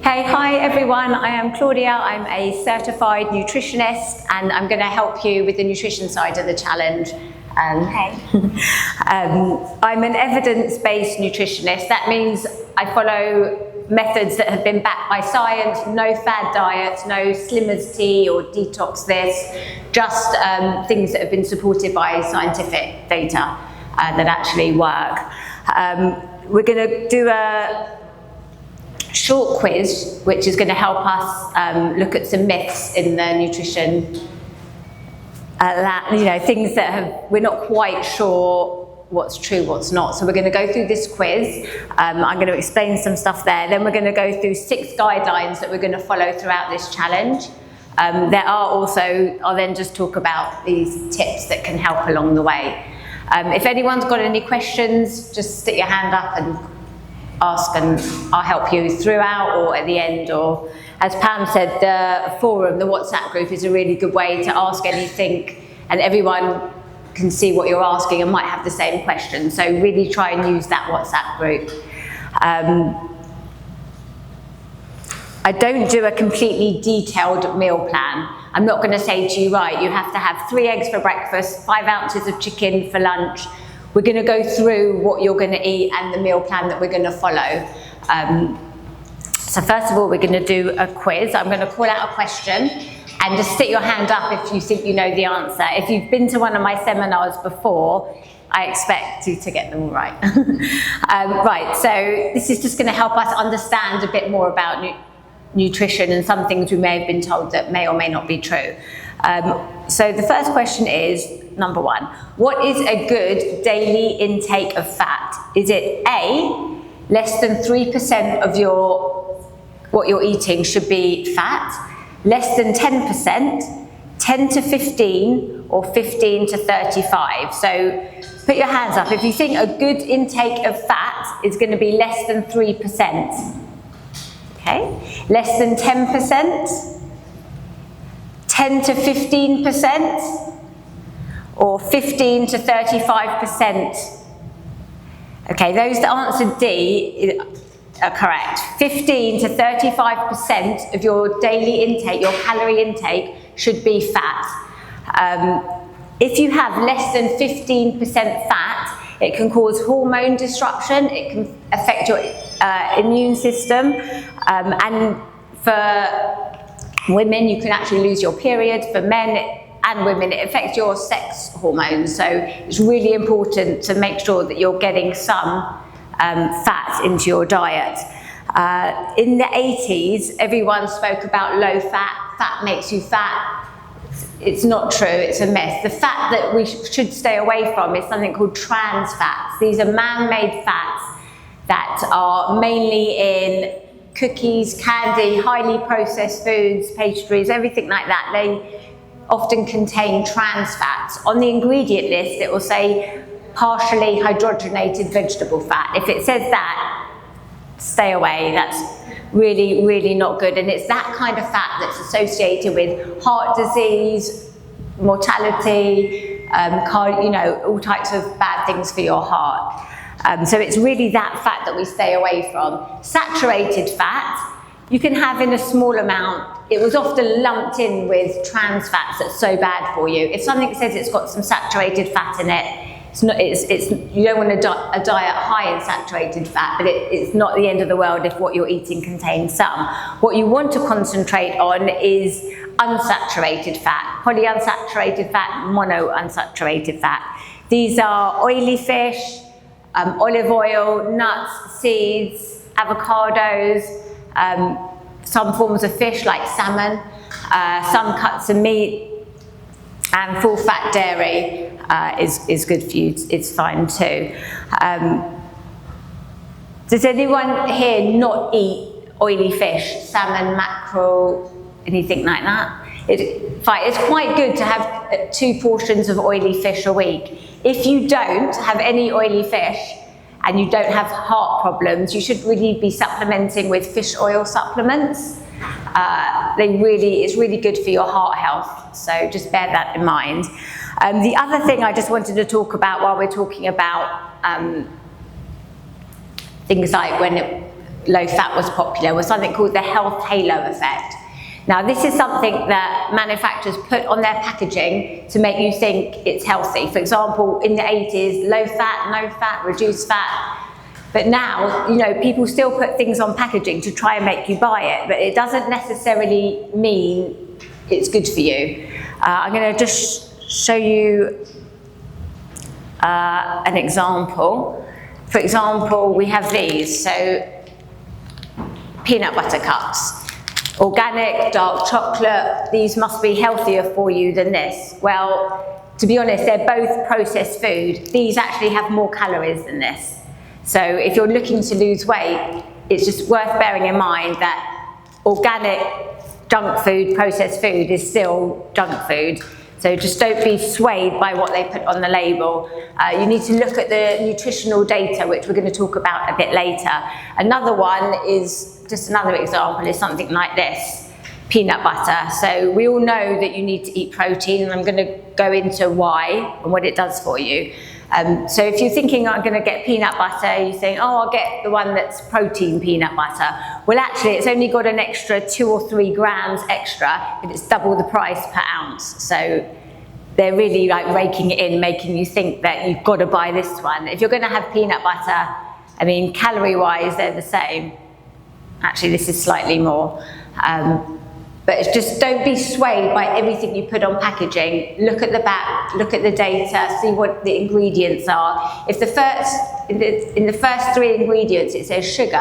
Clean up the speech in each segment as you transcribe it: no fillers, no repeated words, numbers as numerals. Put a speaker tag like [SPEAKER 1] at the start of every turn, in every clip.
[SPEAKER 1] Okay, hi everyone, I am Claudia. I'm a certified nutritionist and I'm going to help you with the nutrition side of the challenge.
[SPEAKER 2] Hey.
[SPEAKER 1] I'm an evidence-based nutritionist. That means I follow methods that have been backed by science, no fad diets, no slimmers tea or detox this, just things that have been supported by scientific data that actually work. We're going to do a short quiz, which is going to help us look at some myths in the nutrition, things that we're not quite sure what's true, what's not. So we're going to go through this quiz. I'm going to explain some stuff there. Then we're going to go through 6 guidelines that we're going to follow throughout this challenge. I'll then just talk about these tips that can help along the way. If anyone's got any questions, just stick your hand up and ask and I'll help you throughout or at the end, or as Pam said, the forum, the WhatsApp group is a really good way to ask anything and everyone can see what you're asking and might have the same question. So really try and use that WhatsApp group. I don't do a completely detailed meal plan. I'm not going to say to you, right, you have to have 3 eggs for breakfast, 5 ounces of chicken for lunch. We're going to go through what you're going to eat and the meal plan that we're going to follow. So first of all, we're going to do a quiz. I'm going to call out a question and just stick your hand up if you think you know the answer. If you've been to one of my seminars before, I expect you to get them all right. Right, so this is just going to help us understand a bit more about nutrition and some things we may have been told that may or may not be true. So the first question is, number 1, what is a good daily intake of fat? Is it A, less than 3% of what you're eating should be fat, less than 10%, 10 to 15, or 15 to 35? So put your hands up if you think a good intake of fat is going to be less than 3%. Okay, less than 10%, 10 to 15%, or 15 to 35%. Okay, those that answered D are correct. 15 to 35% of your daily intake, your calorie intake, should be fat. If you have less than 15% fat, it can cause hormone disruption, it can affect your immune system, and for women, you can actually lose your period. For men and women, it affects your sex hormones. So it's really important to make sure that you're getting some fat into your diet. In the 80s, everyone spoke about low fat. Fat makes you fat. It's not true, it's a myth. The fat that we should stay away from is something called trans fats. These are man-made fats that are mainly in cookies, candy, highly processed foods, pastries, everything like that. They often contain trans fats. On the ingredient list, it will say partially hydrogenated vegetable fat. If it says that, stay away. That's really, really not good. And it's that kind of fat that's associated with heart disease, mortality, all types of bad things for your heart. So it's really that fat that we stay away from. Saturated fat, you can have in a small amount. It was often lumped in with trans fats that's so bad for you. If something says it's got some saturated fat in it, you don't want a diet high in saturated fat, but it's not the end of the world if what you're eating contains some. What you want to concentrate on is unsaturated fat, polyunsaturated fat, monounsaturated fat. These are oily fish, olive oil, nuts, seeds, avocados, some forms of fish like salmon, some cuts of meat, and full fat dairy is good for you, it's fine too. Does anyone here not eat oily fish, salmon, mackerel, anything like that? It's quite good to have 2 portions of oily fish a week. If you don't have any oily fish and you don't have heart problems, you should really be supplementing with fish oil supplements. It's really good for your heart health, so just bear that in mind. The other thing I just wanted to talk about while we're talking about things like when low fat was popular, was something called the health halo effect. Now, this is something that manufacturers put on their packaging to make you think it's healthy. For example, in the 80s, low fat, no fat, reduced fat. But now, you know, people still put things on packaging to try and make you buy it, but it doesn't necessarily mean it's good for you. I'm going to just show you an example. For example, we have these, so peanut butter cups. Organic, dark chocolate, these must be healthier for you than this. Well, to be honest, they're both processed food. These actually have more calories than this. So if you're looking to lose weight, it's just worth bearing in mind that organic junk food, processed food is still junk food. So just don't be swayed by what they put on the label. You need to look at the nutritional data, which we're going to talk about a bit later. Another one is, just another example, is something like this, peanut butter. So we all know that you need to eat protein, and I'm going to go into why and what it does for you. So if you're thinking, I'm going to get peanut butter, you think, oh, I'll get the one that's protein peanut butter. Well, actually, it's only got an extra 2 or 3 grams extra, but it's double the price per ounce. So they're really like raking it in, making you think that you've got to buy this one. If you're going to have peanut butter, I mean, calorie-wise, they're the same. Actually, this is slightly more. But it's just don't be swayed by everything you put on packaging. Look at the back, look at the data, see what the ingredients are. If in the first 3 ingredients it says sugar,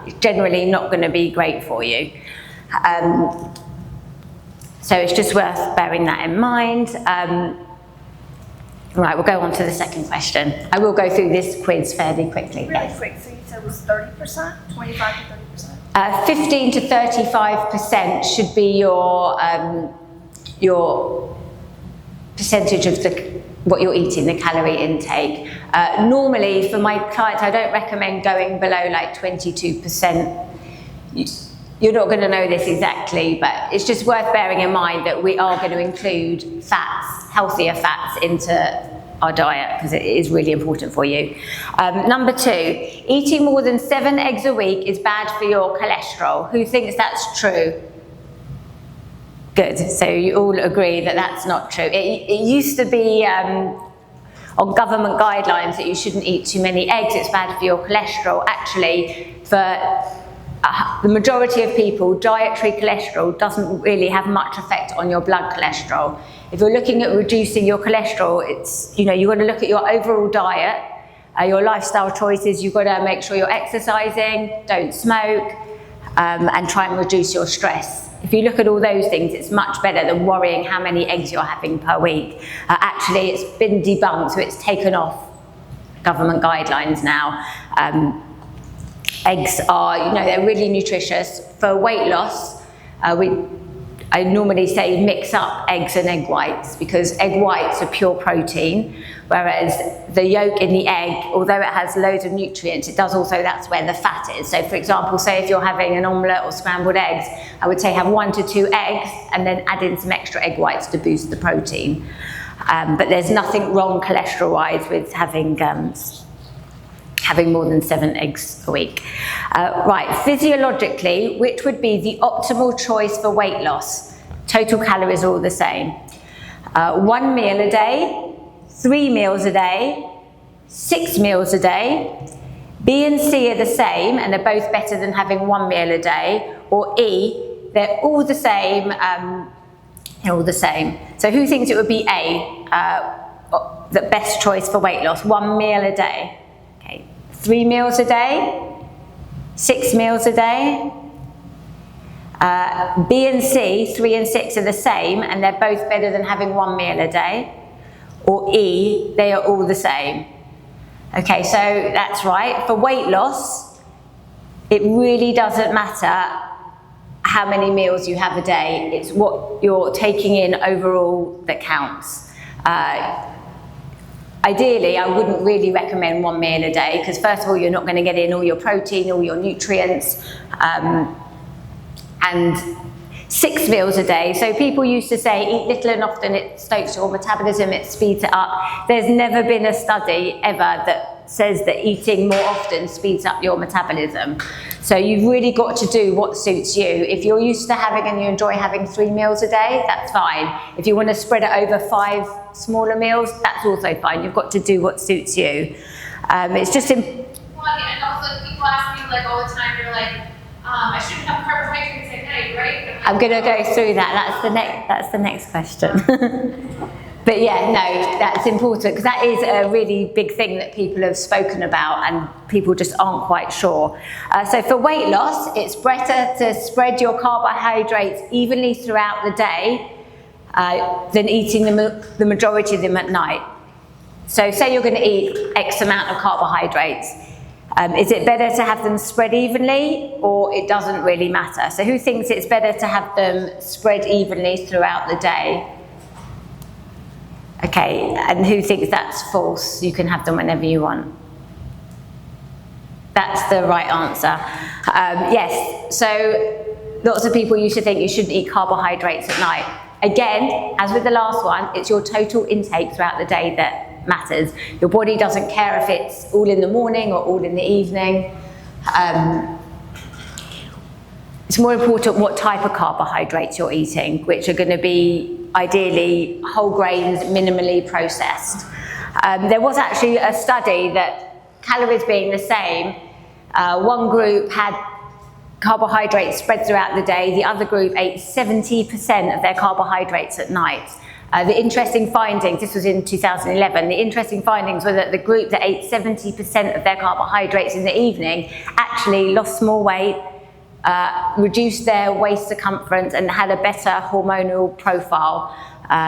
[SPEAKER 1] it's generally not going to be great for you. So it's just worth bearing that in mind. Right, we'll go on to the second question. I will go through this quiz fairly quickly.
[SPEAKER 2] Really quick, so you said it was 30%, 25 to 30%?
[SPEAKER 1] 15 to 35% should be your percentage of what you're eating, the calorie intake. Normally, for my clients, I don't recommend going below like 22%. You're not going to know this exactly, but it's just worth bearing in mind that we are going to include fats, healthier fats, into our diet because it is really important for you. Number 2, eating more than 7 eggs a week is bad for your cholesterol. Who thinks that's true? Good, so you all agree that that's not true. It used to be on government guidelines that you shouldn't eat too many eggs, it's bad for your cholesterol. Actually, for the majority of people, dietary cholesterol doesn't really have much effect on your blood cholesterol. If you're looking at reducing your cholesterol, it's, you know, you've got to look at your overall diet, your lifestyle choices. You've got to make sure you're exercising, don't smoke, and try and reduce your stress. If you look at all those things, it's much better than worrying how many eggs you're having per week. Actually, it's been debunked, so it's taken off government guidelines now. Eggs are, you know, they're really nutritious. For weight loss, I normally say mix up eggs and egg whites because egg whites are pure protein, whereas the yolk in the egg, although it has loads of nutrients, it does also, that's where the fat is. So for example, say if you're having an omelette or scrambled eggs, I would say have 1 to 2 eggs and then add in some extra egg whites to boost the protein. But there's nothing wrong cholesterol-wise with having more than 7 eggs a week. Right, physiologically, which would be the optimal choice for weight loss? Total calories are all the same. 1 meal a day, 3 meals a day, 6 meals a day. B and C are the same, and they're both better than having 1 meal a day. Or E, they're all the same, they're all the same. So who thinks it would be A, the best choice for weight loss? 1 meal a day. 3 meals a day, 6 meals a day. B and C, 3 and 6 are the same, and they're both better than having 1 meal a day. Or E, they are all the same. Okay, so that's right. For weight loss, it really doesn't matter how many meals you have a day. It's what you're taking in overall that counts. Ideally, I wouldn't really recommend 1 meal a day because first of all, you're not going to get in all your protein, all your nutrients, and 6 meals a day. So people used to say, eat little and often, it stokes your metabolism, it speeds it up. There's never been a study ever that says that eating more often speeds up your metabolism. So you've really got to do what suits you. If you're used to having and you enjoy having 3 meals a day, that's fine. If you want to spread it over 5 smaller meals, that's also fine. You've got to do what suits you. It's just
[SPEAKER 3] Well, and also people ask me like all the time, they're like, I shouldn't have carbohydrates at night, right?
[SPEAKER 1] I'm going to go through that. That's the next question. But yeah, no, that's important because that is a really big thing that people have spoken about and people just aren't quite sure. So for weight loss, it's better to spread your carbohydrates evenly throughout the day than eating the majority of them at night. So say you're going to eat X amount of carbohydrates. Is it better to have them spread evenly, or it doesn't really matter? So who thinks it's better to have them spread evenly throughout the day? Okay, and who thinks that's false? You can have them whenever you want. That's the right answer. Yes, so lots of people used to think you shouldn't eat carbohydrates at night. Again, as with the last one, it's your total intake throughout the day that matters. Your body doesn't care if it's all in the morning or all in the evening. It's more important what type of carbohydrates you're eating, which are going to be ideally whole grains, minimally processed. There was actually a study that calories being the same, one group had carbohydrates spread throughout the day, the other group ate 70% of their carbohydrates at night. The interesting findings, this was in 2011, the interesting findings were that the group that ate 70% of their carbohydrates in the evening actually lost more weight, reduced their waist circumference and had a better hormonal profile.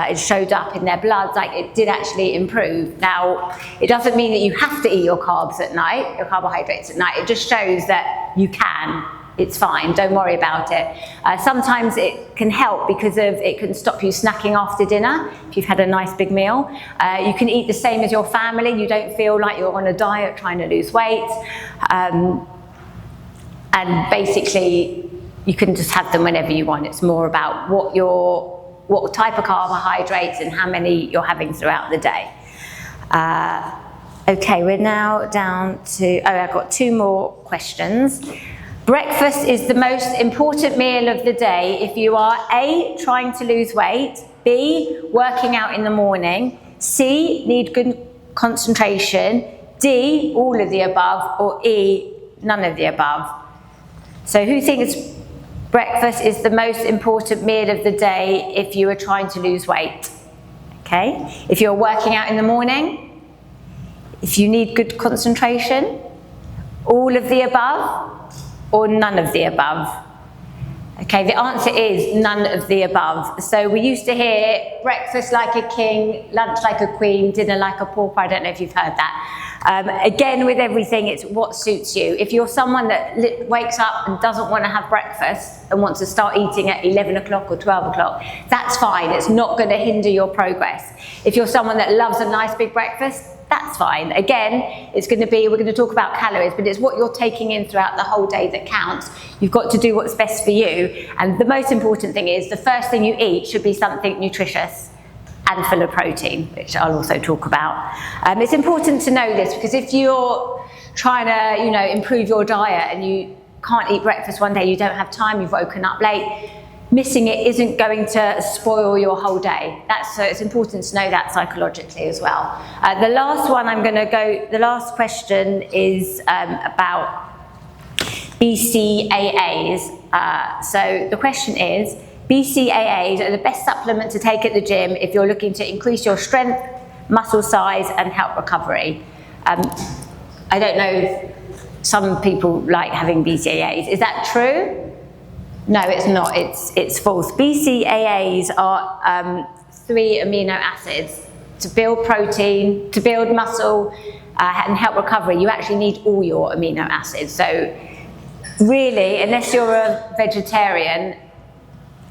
[SPEAKER 1] It showed up in their blood, like it did actually improve. Now, it doesn't mean that you have to eat your carbs at night, your carbohydrates at night, it just shows that you can. It's fine, don't worry about it. Sometimes it can help because it can stop you snacking after dinner if you've had a nice big meal. You can eat the same as your family, you don't feel like you're on a diet trying to lose weight. And basically, you can just have them whenever you want. It's more about what type of carbohydrates and how many you're having throughout the day. Okay, we're now down to, I've got 2 more questions. Breakfast is the most important meal of the day if you are A, trying to lose weight, B, working out in the morning, C, need good concentration, D, all of the above, or E, none of the above. So who thinks breakfast is the most important meal of the day if you are trying to lose weight? Okay, if you're working out in the morning, if you need good concentration, all of the above, or none of the above? Okay, the answer is none of the above. So we used to hear breakfast like a king, lunch like a queen, dinner like a pauper. I don't know if you've heard that. Again, with everything, it's what suits you. If you're someone that wakes up and doesn't want to have breakfast and wants to start eating at 11 o'clock or 12 o'clock, that's fine. It's not going to hinder your progress. If you're someone that loves a nice big breakfast, that's fine. Again, it's going to be, we're going to talk about calories, but it's what you're taking in throughout the whole day that counts. You've got to do what's best for you. And the most important thing is the first thing you eat should be something nutritious and full of protein, which I'll also talk about. It's important to know this because if you're trying to, improve your diet and you can't eat breakfast one day, you don't have time, you've woken up late, missing it isn't going to spoil your whole day. So it's important to know that psychologically as well. The last one the last question is about BCAAs. So the question is, BCAAs are the best supplement to take at the gym if you're looking to increase your strength, muscle size, and help recovery. I don't know if some people like having BCAAs. Is that true? No, it's not. It's false. BCAAs are 3 amino acids to build protein, to build muscle, and help recovery. You actually need all your amino acids. So really, unless you're a vegetarian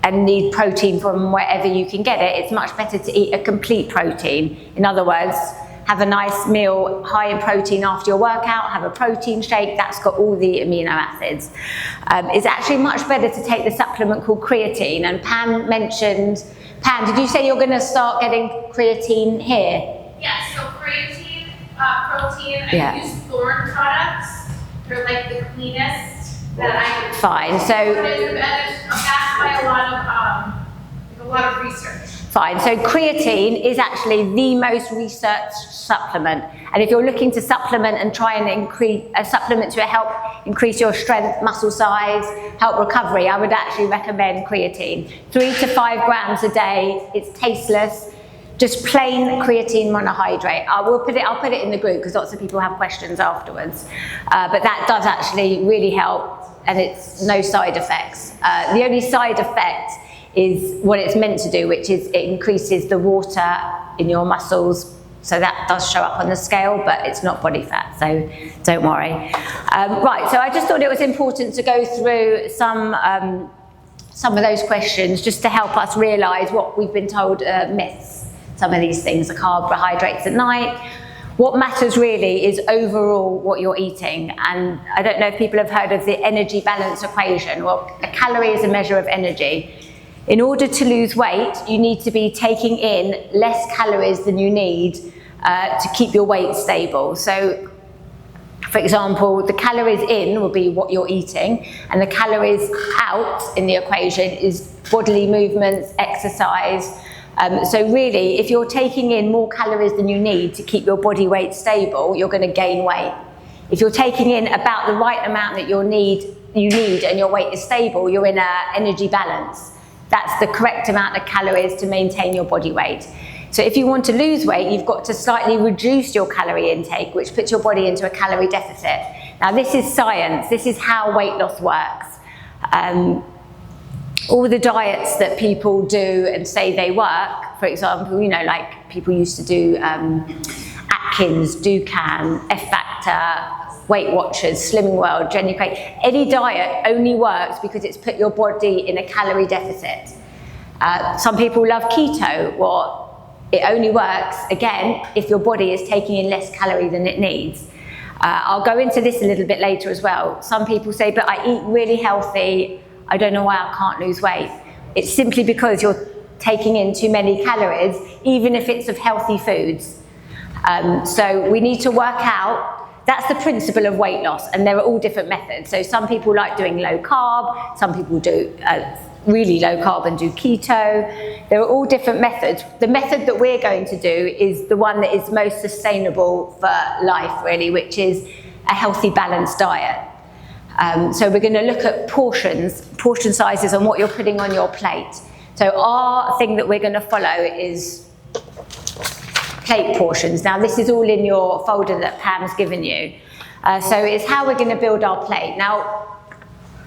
[SPEAKER 1] and need protein from wherever you can get it, it's much better to eat a complete protein. In other words, have a nice meal high in protein after your workout, have a protein shake that's got all the amino acids. It's actually much better to take the supplement called creatine, and Pam, did you say you're going to start getting creatine here?
[SPEAKER 3] Yes, so creatine, protein, I use Thorne products. They're like the cleanest that I can.
[SPEAKER 1] Fine, so.
[SPEAKER 3] And it's backed by a lot of research.
[SPEAKER 1] Fine, so creatine is actually the most researched supplement. And if you're looking to supplement and try and increase a supplement to help increase your strength, muscle size, help recovery, I would actually recommend creatine. 3 to 5 grams a day, it's tasteless, just plain creatine monohydrate. I'll put it in the group because lots of people have questions afterwards. But that does actually really help, and it's no side effects. The only side effect is what it's meant to do, which is it increases the water in your muscles. So that does show up on the scale, but it's not body fat, so don't worry. Right, so I just thought it was important to go through some of those questions just to help us realise what we've been told myths. Some of these things are carbohydrates at night. What matters really is overall what you're eating. And I don't know if people have heard of the energy balance equation. Well, a calorie is a measure of energy. In order to lose weight, you need to be taking in less calories than you need to keep your weight stable. So, for example, the calories in will be what you're eating, and the calories out in the equation is bodily movements, exercise. So really, if you're taking in more calories than you need to keep your body weight stable, you're going to gain weight. If you're taking in about the right amount that you need and your weight is stable, you're in an energy balance. That's the correct amount of calories to maintain your body weight. So if you want to lose weight, you've got to slightly reduce your calorie intake, which puts your body into a calorie deficit. Now this is science, this is how weight loss works. All the diets that people do and say they work, for example, you know, like people used to do Atkins, Dukan, F-Factor, Weight Watchers, Slimming World, Jenny Craig. Any diet only works because it's put your body in a calorie deficit. Some people love keto. Well, it only works, again, if your body is taking in less calorie than it needs. I'll go into this a little bit later as well. Some people say, but I eat really healthy, I don't know why I can't lose weight. It's simply because you're taking in too many calories, even if it's of healthy foods. So we need to work out. That's the principle of weight loss, and there are all different methods. So some people like doing low carb, some people do really low carb and do keto. There are all different methods. The method that we're going to do is the one that is most sustainable for life, really, which is a healthy, balanced diet. So we're going to look at portion sizes and what you're putting on your plate. So our thing that we're going to follow is plate portions. Now this is all in your folder that Pam's given you. So it's how we're going to build our plate. Now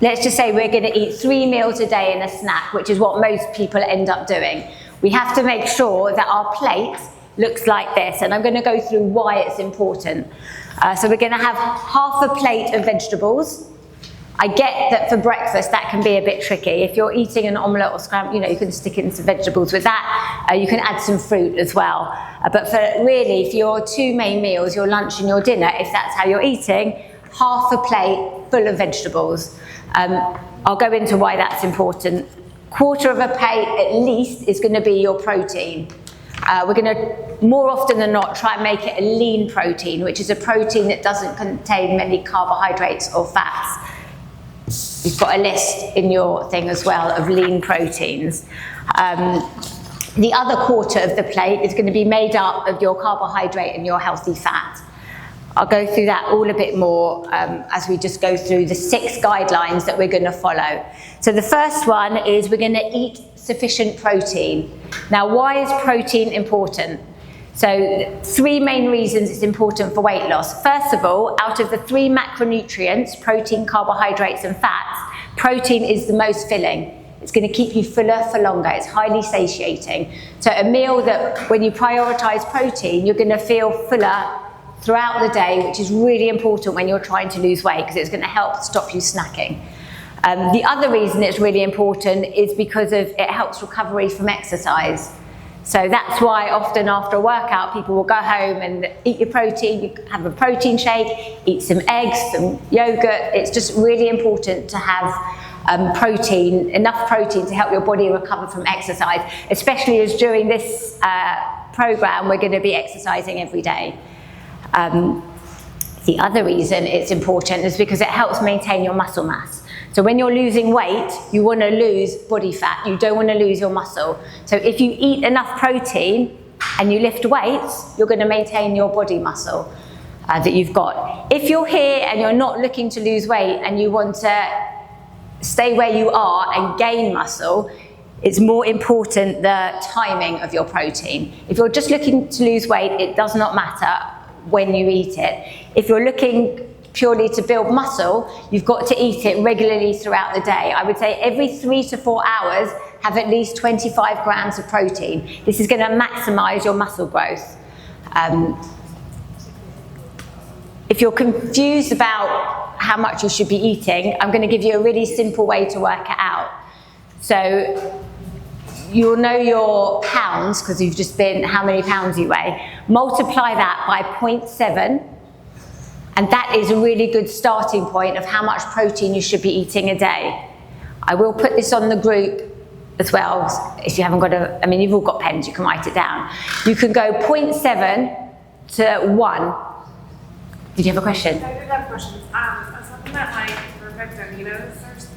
[SPEAKER 1] let's just say we're going to eat 3 meals a day and a snack, which is what most people end up doing. We have to make sure that our plate looks like this, and I'm going to go through why it's important. So we're going to have half a plate of vegetables. I get that for breakfast that can be a bit tricky. If you're eating an omelette or scramble, you know, you can stick in some vegetables with that. You can add some fruit as well. But for really, for your 2 main meals, your lunch and your dinner, if that's how you're eating, half a plate full of vegetables. I'll go into why that's important. Quarter of a plate at least is going to be your protein. We're going to, more often than not, try and make it a lean protein, which is a protein that doesn't contain many carbohydrates or fats. You've got a list in your thing as well of lean proteins. The other quarter of the plate is going to be made up of your carbohydrate and your healthy fat. I'll go through that all a bit more as we just go through the 6 guidelines that we're going to follow. So the first one is we're going to eat sufficient protein. Now, why is protein important? So 3 main reasons it's important for weight loss. First of all, out of the 3 macronutrients, protein, carbohydrates and fats, protein is the most filling. It's going to keep you fuller for longer. It's highly satiating. So a meal that, when you prioritize protein, you're going to feel fuller throughout the day, which is really important when you're trying to lose weight because it's going to help stop you snacking. The other reason it's really important is because it helps recovery from exercise. So that's why often after a workout, people will go home and eat your protein, you have a protein shake, eat some eggs, some yogurt. It's just really important to have protein, enough protein to help your body recover from exercise, especially as during this program, we're going to be exercising every day. The other reason it's important is because it helps maintain your muscle mass. So when you're losing weight, you want to lose body fat. You don't want to lose your muscle. So if you eat enough protein and you lift weights, you're going to maintain your body muscle that you've got. If you're here and you're not looking to lose weight and you want to stay where you are and gain muscle, it's more important the timing of your protein. If you're just looking to lose weight, it does not matter when you eat it. If you're looking purely to build muscle, you've got to eat it regularly throughout the day. I would say every 3 to 4 hours, have at least 25 grams of protein. This is going to maximize your muscle growth. If you're confused about how much you should be eating, I'm going to give you a really simple way to work it out. So you'll know your pounds because you've just been how many pounds you weigh. Multiply that by 0.7, and that is a really good starting point of how much protein you should be eating a day. I will put this on the group as well. If you haven't got I mean, you've all got pens, you can write it down. You can go 0.7 to 1. Did you have a question?
[SPEAKER 4] I did have questions. A supplement like perfect aminos, does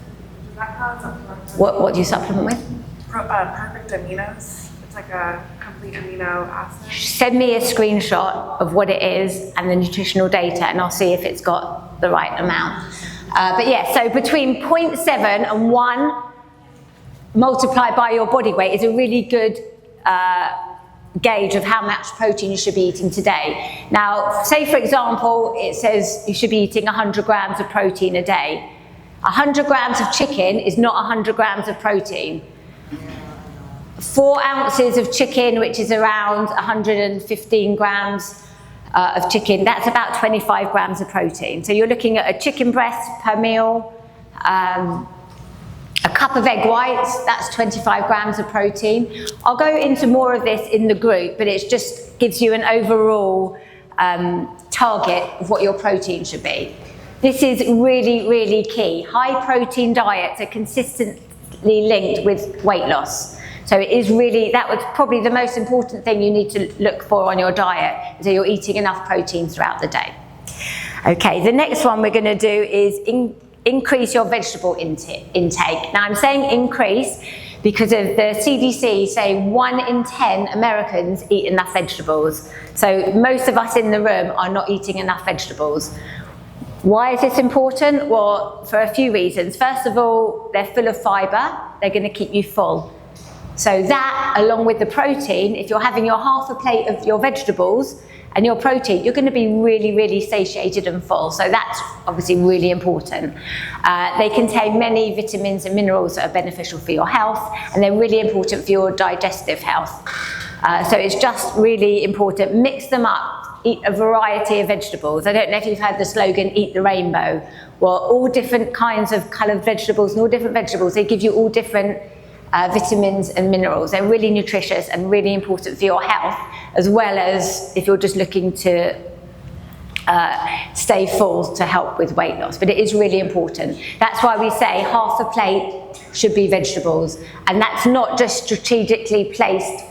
[SPEAKER 4] that count?
[SPEAKER 1] What do you supplement with?
[SPEAKER 4] Perfect aminos. It's like a complete amino acid.
[SPEAKER 1] Send me a screenshot of what it is and the nutritional data, and I'll see if it's got the right amount. But yeah, so between 0.7 and 1 multiplied by your body weight is a really good gauge of how much protein you should be eating today. Now, say for example, it says you should be eating 100 grams of protein a day. 100 grams of chicken is not 100 grams of protein. 4 ounces of chicken, which is around 115 grams of chicken, that's about 25 grams of protein. So you're looking at a chicken breast per meal, a cup of egg whites, that's 25 grams of protein. I'll go into more of this in the group, but it just gives you an overall target of what your protein should be. This is really, really key. High protein diets are consistently linked with weight loss. So it is really, that was probably the most important thing you need to look for on your diet, is that you're eating enough protein throughout the day. Okay, the next one we're going to do is increase your vegetable intake. Now I'm saying increase because of the CDC saying 1 in 10 Americans eat enough vegetables. So most of us in the room are not eating enough vegetables. Why is this important? Well, for a few reasons. First of all, they're full of fiber. They're going to keep you full. So that, along with the protein, if you're having your half a plate of your vegetables and your protein, you're going to be really, really satiated and full. So that's obviously really important. They contain many vitamins and minerals that are beneficial for your health, and they're really important for your digestive health. So it's just really important. Mix them up. Eat a variety of vegetables. I don't know if you've heard the slogan, eat the rainbow. Well, all different kinds of coloured vegetables and all different vegetables, they give you all different vitamins and minerals. They're really nutritious and really important for your health, as well as if you're just looking to stay full to help with weight loss. But it is really important. That's why we say half a plate should be vegetables. And that's not just strategically placed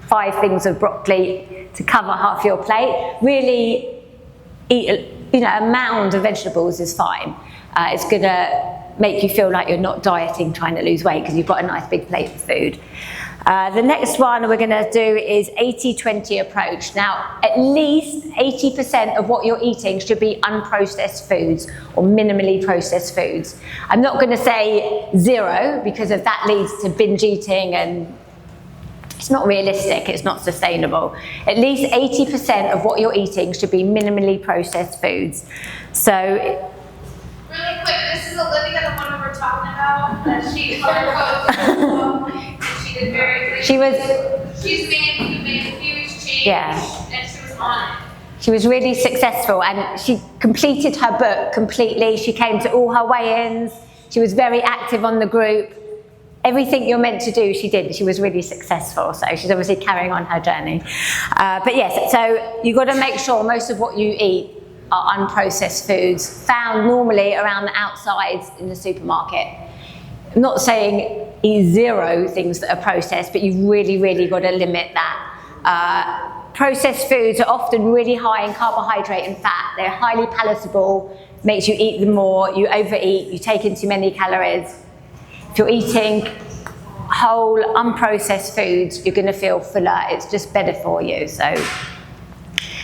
[SPEAKER 1] 5 things of broccoli to cover half your plate. Really eat a mound of vegetables is fine. It's going to make you feel like you're not dieting trying to lose weight because you've got a nice big plate of food. The next one we're going to do is 80-20 approach. Now, at least 80% of what you're eating should be unprocessed foods or minimally processed foods. I'm not going to say 0 because if that leads to binge eating and it's not realistic, it's not sustainable. At least 80% of what you're eating should be minimally processed foods. So,
[SPEAKER 3] really quick, this is Olivia, the one we were talking about, that she color coded, and she did very good. She's made a huge change,
[SPEAKER 1] yeah.
[SPEAKER 3] And she was on it.
[SPEAKER 1] She was really successful and she completed her book completely. She came to all her weigh-ins. She was very active on the group. Everything you're meant to do, she did. She was really successful, so she's obviously carrying on her journey. But yes, so you've got to make sure most of what you eat are unprocessed foods, found normally around the outsides in the supermarket. I'm not saying eat 0 things that are processed, but you've really, really got to limit that. Processed foods are often really high in carbohydrate and fat. They're highly palatable, makes you eat them more, you overeat, you take in too many calories. If you're eating whole, unprocessed foods, you're gonna feel fuller. It's just better for you. So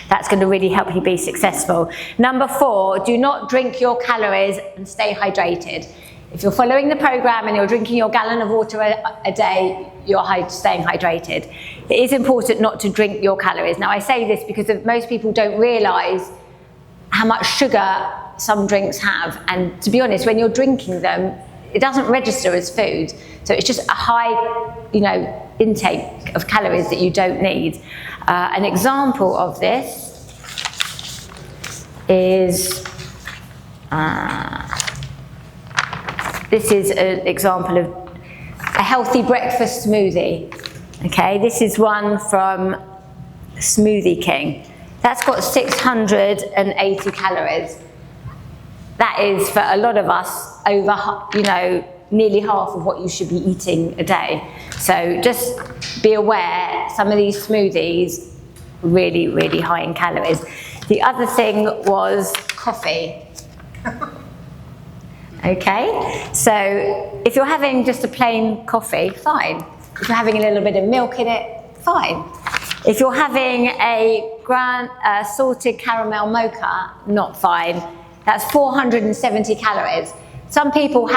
[SPEAKER 1] that's gonna really help you be successful. Number 4, do not drink your calories and stay hydrated. If you're following the program and you're drinking your gallon of water a day, you're staying hydrated. It is important not to drink your calories. Now I say this because most people don't realize how much sugar some drinks have. And to be honest, when you're drinking them, it doesn't register as food. So it's just a high, intake of calories that you don't need. An example of this is, this is an example of a healthy breakfast smoothie. Okay, this is one from Smoothie King. That's got 680 calories. That is, for a lot of us, over, nearly half of what you should be eating a day. So just be aware, some of these smoothies, really, really high in calories. The other thing was coffee. Okay, so if you're having just a plain coffee, fine. If you're having a little bit of milk in it, fine. If you're having a salted caramel mocha, not fine. That's 470 calories. Some people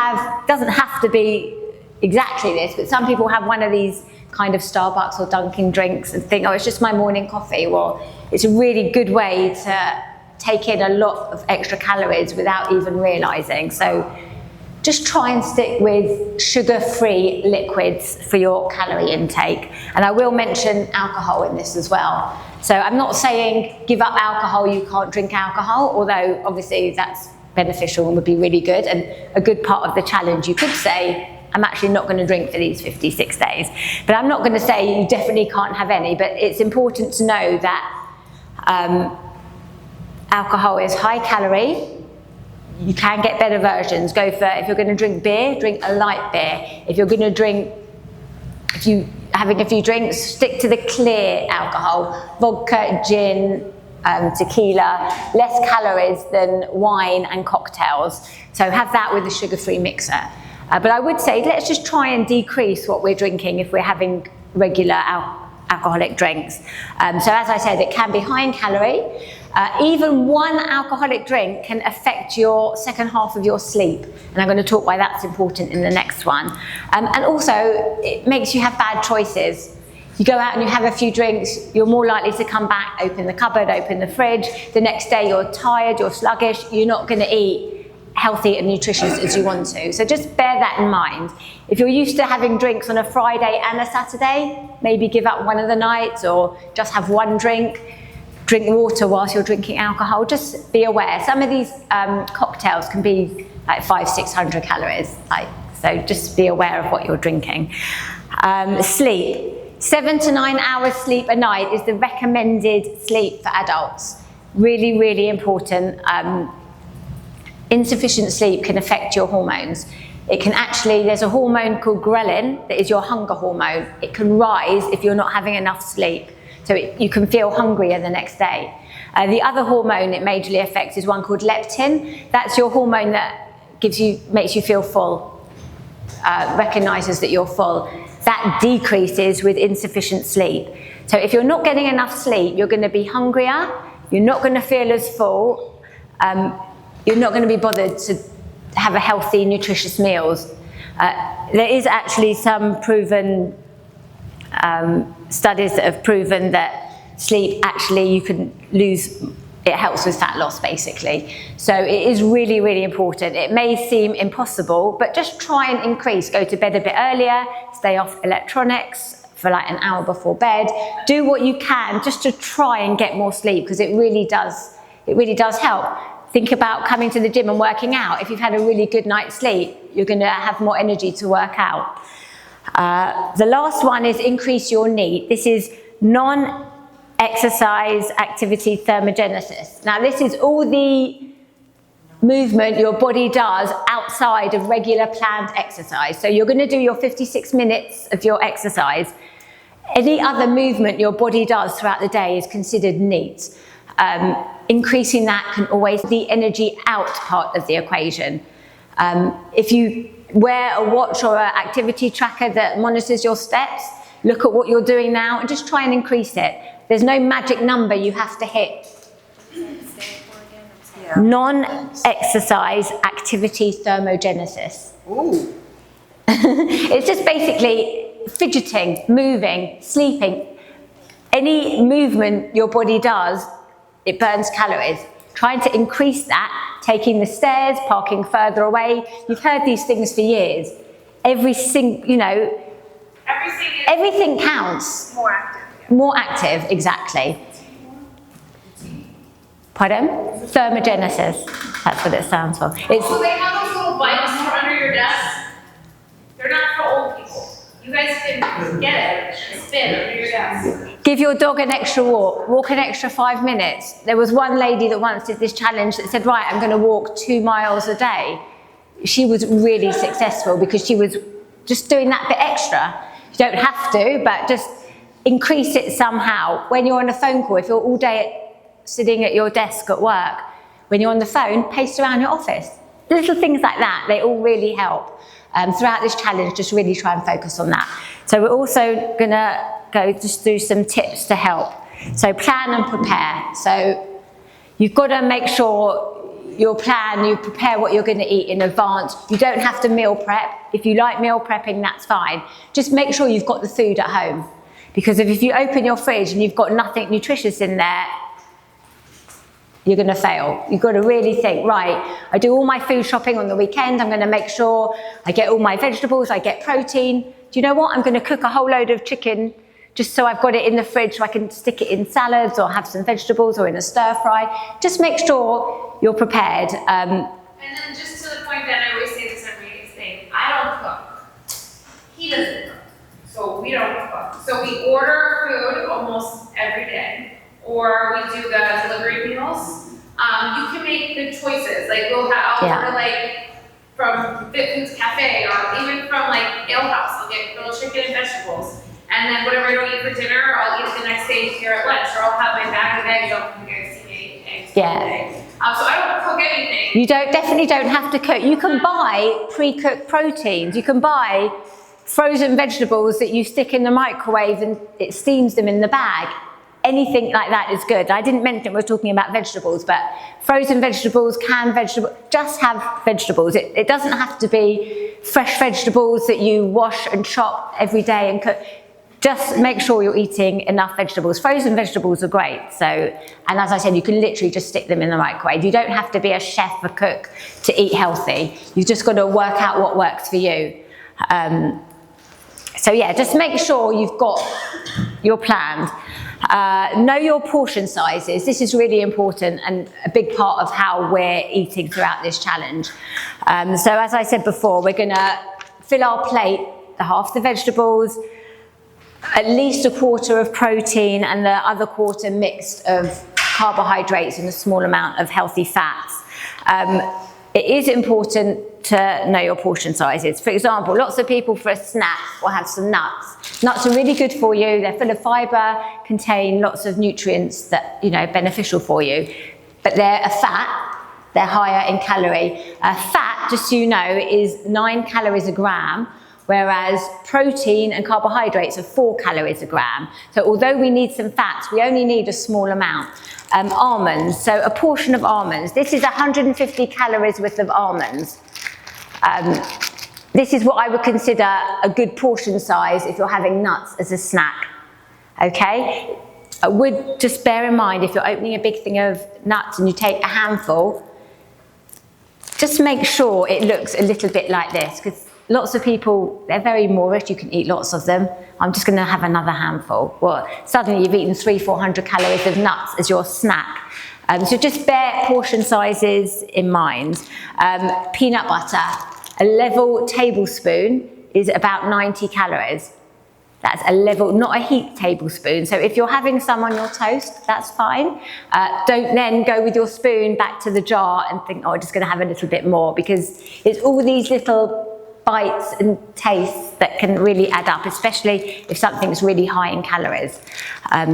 [SPEAKER 1] doesn't have to be exactly this, but some people have one of these kind of Starbucks or Dunkin' drinks and think, oh, it's just my morning coffee. Well, it's a really good way to take in a lot of extra calories without even realizing. So just try and stick with sugar-free liquids for your calorie intake. And I will mention alcohol in this as well. So I'm not saying give up alcohol, you can't drink alcohol, although obviously that's beneficial and would be really good. And a good part of the challenge, you could say, I'm actually not going to drink for these 56 days. But I'm not going to say you definitely can't have any, but it's important to know that alcohol is high calorie. You can get better versions. Go for, if you're going to drink beer, drink a light beer. If you're going to drink, if you're having a few drinks, stick to the clear alcohol. Vodka, gin, tequila, less calories than wine and cocktails. So have that with a sugar-free mixer. But I would say let's just try and decrease what we're drinking if we're having regular alcoholic drinks. So as I said, it can be high in calorie. Even one alcoholic drink can affect your second half of your sleep. And I'm going to talk why that's important in the next one. And also, it makes you have bad choices. You go out and you have a few drinks, you're more likely to come back, open the cupboard, open the fridge. The next day you're tired, you're sluggish, you're not going to eat healthy and nutritious as you want to. So just bear that in mind. If you're used to having drinks on a Friday and a Saturday, maybe give up one of the nights or just have one drink. Drink water whilst you're drinking alcohol. Just be aware. Some of these cocktails can be like 500-600 calories. So just be aware of what you're drinking. Sleep. 7 to 9 hours sleep a night is the recommended sleep for adults. Really, really important. Insufficient sleep can affect your hormones. It can actually, there's a hormone called ghrelin that is your hunger hormone. It can rise if you're not having enough sleep. So you can feel hungrier the next day. The other hormone it majorly affects is one called leptin. That's your hormone that makes you feel full, recognizes that you're full. That decreases with insufficient sleep. So if you're not getting enough sleep, you're going to be hungrier, you're not going to feel as full, you're not going to be bothered to have a healthy, nutritious meals. There is actually some proven studies that have proven that sleep actually you can lose, it helps with fat loss basically. So it is really, really important. It may seem impossible, but just try and increase. Go to bed a bit earlier, stay off electronics for like an hour before bed. Do what you can just to try and get more sleep because it really does help. Think about coming to the gym and working out. If you've had a really good night's sleep, you're going to have more energy to work out. The last one is increase your NEAT. This is non-exercise activity thermogenesis. Now this is all the movement your body does outside of regular planned exercise. So you're going to do your 56 minutes of your exercise. Any other movement your body does throughout the day is considered neat. Increasing that can always be the energy out part of the equation. If you wear a watch or an activity tracker that monitors your steps, look at what you're doing now and just try and increase it. There's no magic number you have to hit. Non-exercise activity thermogenesis.
[SPEAKER 2] Ooh.
[SPEAKER 1] It's just basically fidgeting, moving, sleeping. Any movement your body does, it burns calories. Trying to increase that, taking the stairs, parking further away. You've heard these things for years. Everything counts.
[SPEAKER 2] More active.
[SPEAKER 1] More active, exactly. Pardon? Thermogenesis. That's what it stands for.
[SPEAKER 3] So they have those little bikes for under your desk. They're not for old people. You guys can get it and spin under your desk.
[SPEAKER 1] Give your dog an extra walk. Walk an extra 5 minutes. There was one lady that once did this challenge that said, right, I'm going to walk 2 miles a day. She was really successful because she was just doing that bit extra. You don't have to, but just increase it somehow. When you're on a phone call, if you're all day sitting at your desk at work, when you're on the phone, pace around your office. Little things like that, they all really help. Throughout this challenge, just really try and focus on that. So we're also gonna go just through some tips to help. So plan and prepare. So you've got to make sure you prepare what you're going to eat in advance. You don't have to meal prep. If you like meal prepping, that's fine. Just make sure you've got the food at home. Because if you open your fridge and you've got nothing nutritious in there, you're going to fail. You've got to really think, right, I do all my food shopping on the weekend. I'm going to make sure I get all my vegetables, I get protein. Do you know what? I'm going to cook a whole load of chicken just so I've got it in the fridge so I can stick it in salads or have some vegetables or in a stir fry. Just make sure you're prepared.
[SPEAKER 3] And then just to the point that I always say this every thing, I don't cook. He doesn't cook. So we don't cook. So we order food almost every day. Or we do the delivery meals. You can make the choices. Like I'll order like from Fit Foods Cafe or even from like Ale House. I'll get grilled chicken and vegetables. And then whatever I don't eat for dinner, I'll eat it the next day here at lunch. Or I'll have my bag of eggs. I don't think you guys see me eggs today. So I don't cook anything.
[SPEAKER 1] You definitely don't have to cook. You can buy pre-cooked proteins. You can buy frozen vegetables that you stick in the microwave and it steams them in the bag. Anything like that is good. I didn't mention we're talking about vegetables, but frozen vegetables, canned vegetables, just have vegetables. It doesn't have to be fresh vegetables that you wash and chop every day and cook. Just make sure you're eating enough vegetables. Frozen vegetables are great. And as I said, you can literally just stick them in the microwave. You don't have to be a chef or cook to eat healthy. You've just got to work out what works for you. So yeah, just make sure you've got your plans. Know your portion sizes. This is really important and a big part of how we're eating throughout this challenge. So as I said before, we're going to fill our plate, half the vegetables, at least a quarter of protein and the other quarter mixed of carbohydrates and a small amount of healthy fats. It is important to know your portion sizes. For example, lots of people for a snack will have some nuts. Nuts are really good for you. They're full of fiber, contain lots of nutrients that, beneficial for you. But they're a fat, they're higher in calorie. Fat, just so you know, is 9 calories a gram, whereas protein and carbohydrates are 4 calories a gram. So although we need some fats, we only need a small amount. Almonds, so a portion of almonds. This is 150 calories worth of almonds. This is what I would consider a good portion size if you're having nuts as a snack, okay? I would just bear in mind if you're opening a big thing of nuts and you take a handful, just make sure it looks a little bit like this, because lots of people, they're very Moorish, you can eat lots of them. I'm just going to have another handful. Well, suddenly you've eaten 300-400 calories of nuts as your snack. So just bear portion sizes in mind. Peanut butter, a level tablespoon is about 90 calories. That's a level, not a heaped tablespoon. So if you're having some on your toast, that's fine. Don't then go with your spoon back to the jar and think, oh, I'm just going to have a little bit more, because it's all these little bites and tastes that can really add up, especially if something's really high in calories.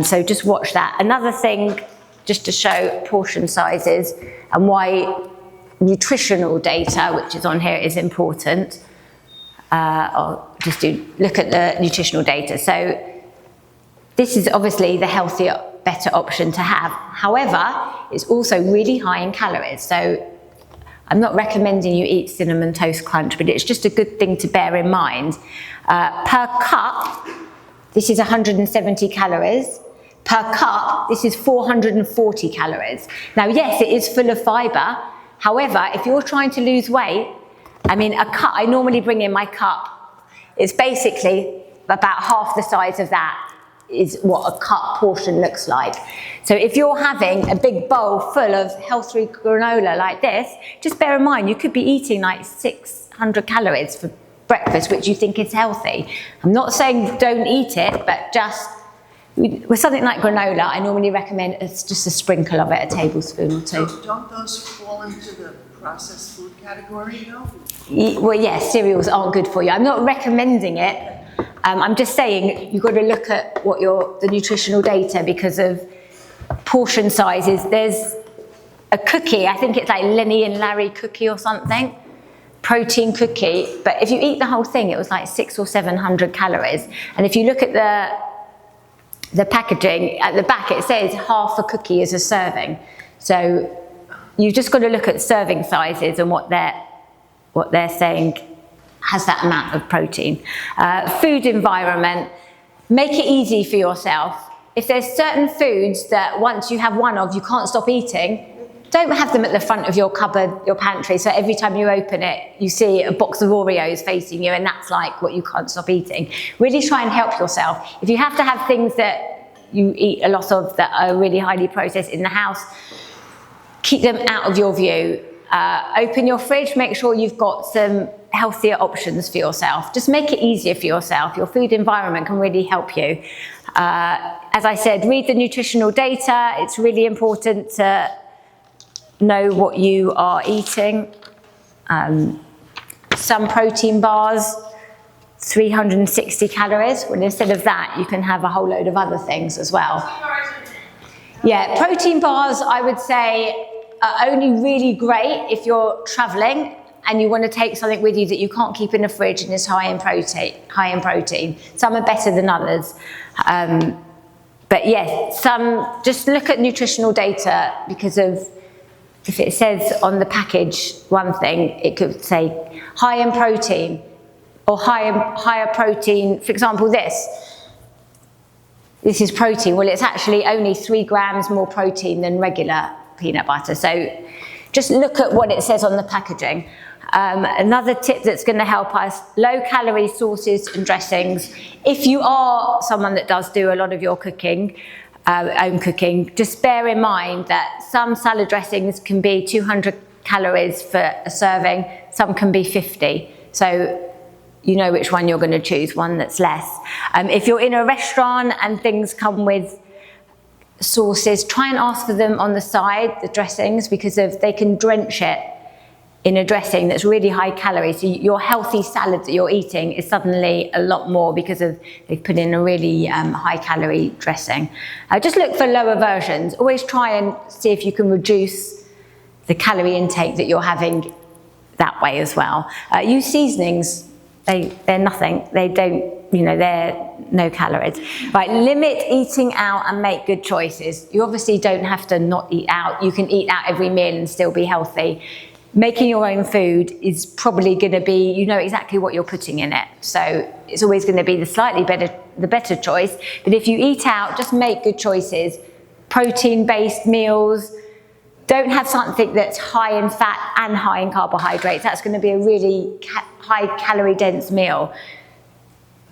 [SPEAKER 1] So just watch that. Another thing, just to show portion sizes and why nutritional data, which is on here, is important. I'll just look at the nutritional data. So this is obviously the healthier, better option to have. However, it's also really high in calories. So I'm not recommending you eat Cinnamon Toast Crunch, but it's just a good thing to bear in mind. Per cup, this is 170 calories. Per cup, this is 440 calories. Now, yes, it is full of fibre. However, if you're trying to lose weight, I mean, a cup, I normally bring in my cup. It's basically about half the size of that is what a cup portion looks like. So if you're having a big bowl full of healthy granola like this, just bear in mind, you could be eating like 600 calories for breakfast, which you think is healthy. I'm not saying don't eat it, but just with something like granola, I normally recommend it's just a sprinkle of it, a tablespoon or two.
[SPEAKER 5] So don't those fall into the processed food category, though?
[SPEAKER 1] Well, yes, cereals aren't good for you. I'm not recommending it. I'm just saying you've got to look at what the nutritional data because of portion sizes. There's a cookie, I think it's like Lenny and Larry cookie or something, protein cookie. But if you eat the whole thing, it was like 600 or 700 calories. And if you look at the packaging, at the back it says half a cookie is a serving. So you've just got to look at serving sizes and what they're saying has that amount of protein. Food environment, make it easy for yourself. If there's certain foods that once you have one of, you can't stop eating, don't have them at the front of your cupboard, your pantry, so every time you open it, you see a box of Oreos facing you and that's like what you can't stop eating. Really try and help yourself. If you have to have things that you eat a lot of that are really highly processed in the house, keep them out of your view. Open your fridge, make sure you've got some healthier options for yourself. Just make it easier for yourself. Your food environment can really help you. As I said, read the nutritional data. It's really important to know what you are eating. Some protein bars, 360 calories. Well, instead of that, you can have a whole load of other things as well. Yeah, protein bars, I would say, are only really great if you're traveling and you want to take something with you that you can't keep in the fridge and is high in protein. Some are better than others. But yes, just look at nutritional data because of, if it says on the package one thing, it could say high in protein or higher protein. For example, this is protein. Well, it's actually only 3 grams more protein than regular peanut butter. So just look at what it says on the packaging. Another tip that's going to help us, low calorie sauces and dressings. If you are someone that does do a lot of your cooking, own cooking, just bear in mind that some salad dressings can be 200 calories for a serving, some can be 50. So you know which one you're going to choose, one that's less. If you're in a restaurant and things come with sauces, try and ask for them on the side, the dressings, because they can drench it in a dressing that's really high calorie. So your healthy salad that you're eating is suddenly a lot more because they've put in a really high calorie dressing. Just look for lower versions. Always try and see if you can reduce the calorie intake that you're having that way as well. Use seasonings. They're nothing. They don't, they're no calories. Right, limit eating out and make good choices. You obviously don't have to not eat out. You can eat out every meal and still be healthy. Making your own food is probably going to be, you know exactly what you're putting in it. So it's always going to be the better choice. But if you eat out, just make good choices. Protein-based meals. Don't have something that's high in fat and high in carbohydrates. That's going to be a really high calorie dense meal.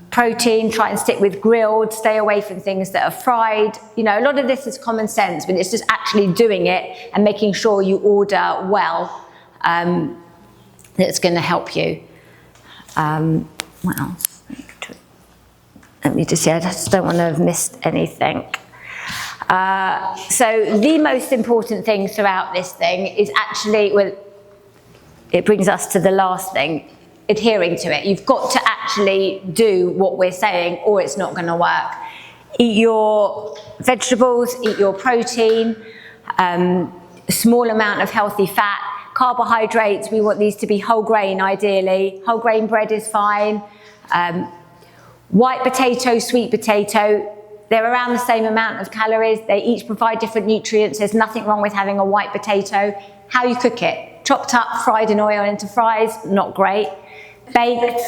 [SPEAKER 1] Protein, try and stick with grilled, stay away from things that are fried. A lot of this is common sense, but it's just actually doing it and making sure you order well. That's going to help you. What else? Let me just see, I just don't want to have missed anything. So the most important thing throughout this thing is actually, it brings us to the last thing, adhering to it. You've got to actually do what we're saying or it's not going to work. Eat your vegetables, eat your protein, a small amount of healthy fat. Carbohydrates, we want these to be whole grain ideally. Whole grain bread is fine. White potato, sweet potato, they're around the same amount of calories. They each provide different nutrients. There's nothing wrong with having a white potato. How you cook it, chopped up, fried in oil into fries, not great. Baked,